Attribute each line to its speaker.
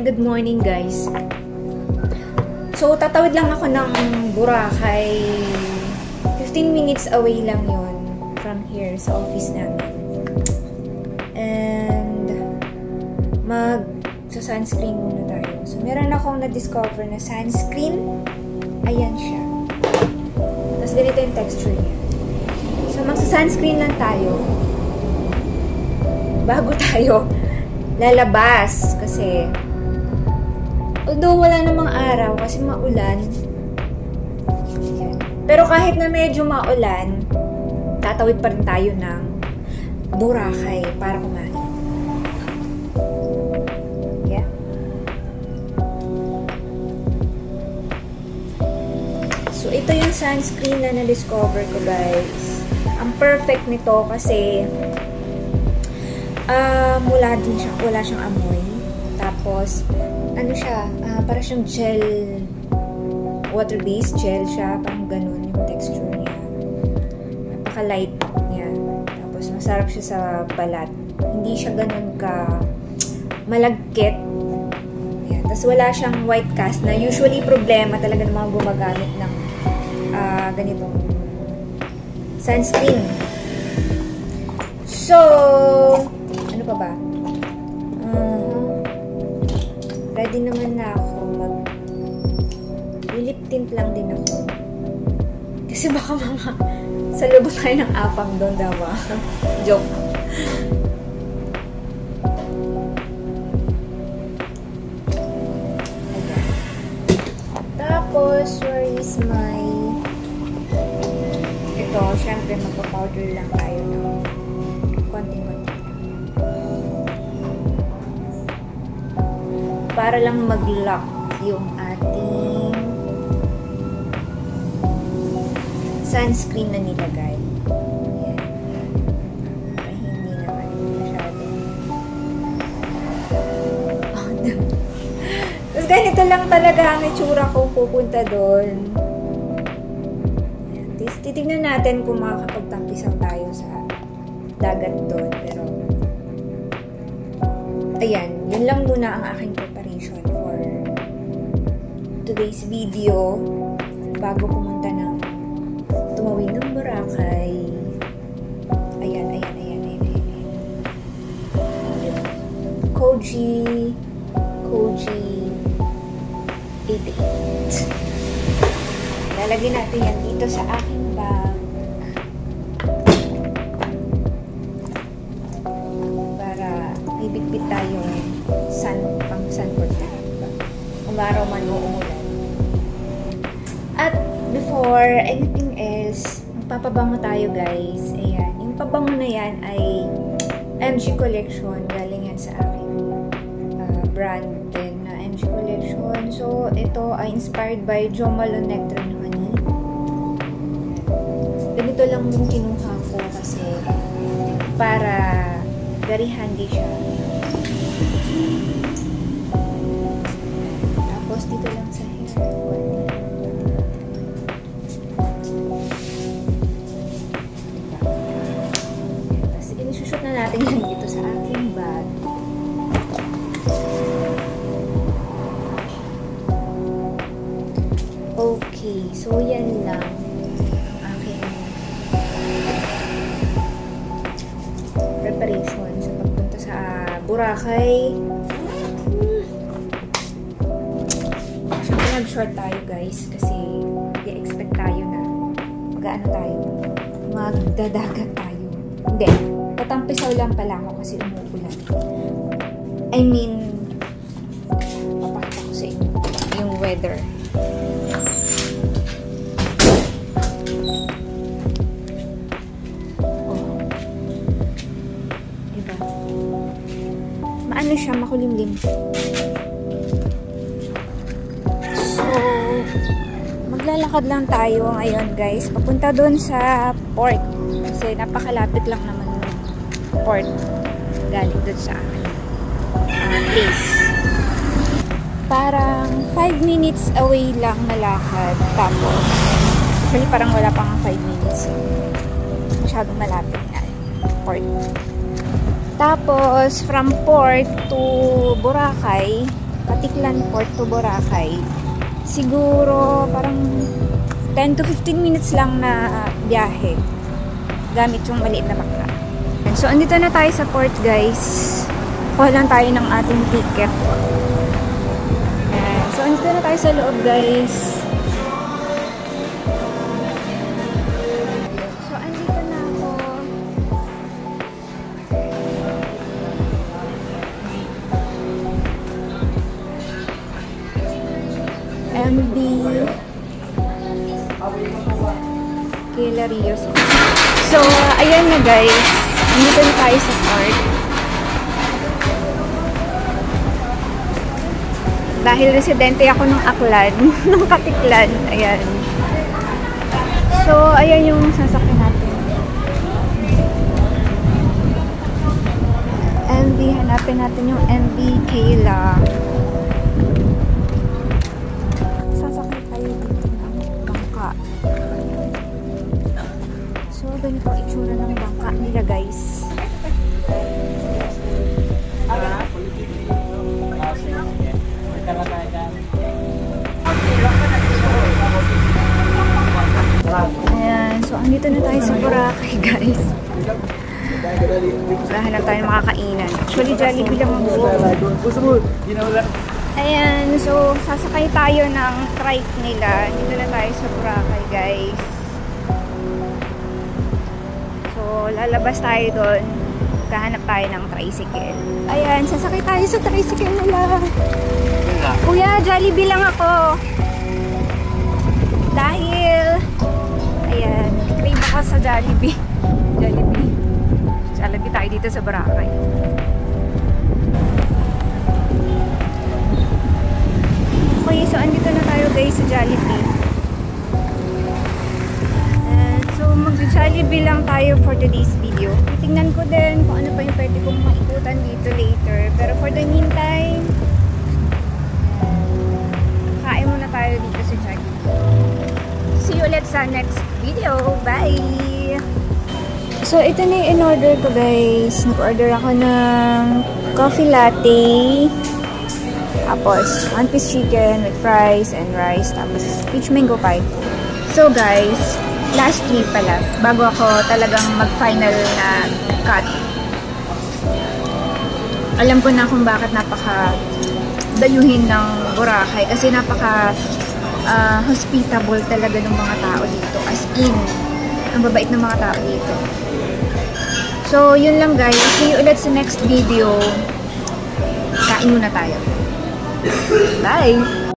Speaker 1: Good morning guys. So, tatawid lang ako ng Boracay. 15 minutes away lang yon from here sa office namin. And, sunscreen muna tayo. So, meron akong na-discover na sunscreen. Ayan siya. Tapos, ganito yung texture niya. So, magsa-sunscreen lang tayo. Bago tayo lalabas. Kasi, although wala namang araw kasi maulan. Pero kahit na medyo maulan, tatawid pa rin tayo ng Boracay para kumain. Yeah. So, ito yung sunscreen na na-discover ko, guys. Ang perfect nito kasi wala siyang amoy. Tapos, ano siya, para siyang gel, water-based gel siya, parang ganun yung texture niya. Napaka-light niya. Tapos, masarap siya sa balat. Hindi siya ganun ka malagkit. Ayan. Tapos, wala siyang white cast na usually problema talaga ng mga gumagamit ng ganitong sunscreen. So, ano pa ba? Ready naman na ako lip tint lang din ako. Kasi baka mga salubot tayo ng apang doon daw. Joke. Ayan. Tapos, where is my ito, syempre magpa-powder lang tayo ng konting-konti lang. Para lang mag-lock yung ating sunscreen na nilagay. Ayan. Para hindi naman masyado. Tapos ganito lang talaga ang itsura kung pupunta doon. Titignan natin kung makakapagtampisaw tayo sa dagat doon. Pero, ayan. Yun lang muna ang aking preparation for today's video. Bago pumunta ng tumawid ng Boracay. Ayan. Koji 88. Lalagyan natin yan dito sa aking bag. Para may bitbit tayong pang sunboard na. Umaraw man o umulan. At before anything else, magpapabango tayo guys. Ayan. Yung pabango na yan ay MG Collection. Galing yan sa aking brand din na MG Collection. So, ito ay inspired by Jo Malone Nectar. Ganito lang yung kinuha ko kasi para very handy siya. Tapos dito lang sa hair. Tapos isushoot na natin yan dito sa aking bag. Okay, so yan lang. Preparation sa pagpunta sa Boracay. Siyempre nag-short tayo guys kasi i-expect tayo na mag-ano tayo, magdadagat tayo. Hindi, tatampisaw lang pala ako kasi umuulan. I mean, papakita ko sa inyo yung weather. Ano siya, makulimlim. So, maglalakad lang tayo ngayon guys. Papunta doon sa port. Kasi napakalapit lang naman yung port. Galing doon sa place. Parang 5 minutes away lang na lakad. Tapos, actually parang wala pang 5 minutes. Masyadong malapit na port. Tapos, from port to Boracay, Katiklan Port to Boracay. Siguro parang 10 to 15 minutes lang na biyahe gamit yung maliit na bangka. So andito na tayo sa port, guys. Kuha lang tayo ng ating ticket. Ayan. So andito na tayo sa loob, guys. So andito na ako. MB Kilarios. So, ayan na, guys. Dito na tayo sa port. Dahil residente ako ng Aklan, ng Katiklan. Ayan. So, ayan yung sasakyan natin. MB, hanapin natin yung MB Kayla. Sasakay tayo dito ng bangka. So, ganito ang itsura ng bangka nila, guys. Ayan. So, andito na tayo sa Boracay, guys. Lahanap tayo makakainan. Actually, Jollibee lang ang gusto. Ayan. So, sasakay tayo ng trike nila. Dito na tayo sa Boracay, guys. So, lalabas tayo doon. Kahanap tayo ng tricycle. Ayan, sasakay tayo sa tricycle nila. Kuya, Jollibee lang ako. Dahil, ayan, crave ako sa Jollibee. Jollibee tayo dito sa Boracay. Okay, so andito na tayo, guys, sa Jollibee. So, mag-Jollibee lang tayo for today's video. Tingnan ko din kung ano pa yung pwede kong maikutan dito later. Pero for the meantime, kain muna tayo dito sa Jollibee. See you ulit sa next video. Bye! So, ito na yung in-order ko, guys. Nag-order ako ng coffee latte. Tapos, 1-piece chicken with fries and rice. Tapos, peach mango pie. So, guys, lastly pala, bago ako talagang mag-final na cut, alam ko na kung bakit napaka-dayuhin ng Boracay. Kasi napaka-hospitable talaga ng mga tao dito. As in, ang babait ng mga tao dito. So, yun lang, guys. See you ulit sa next video. Kain muna tayo. Bye!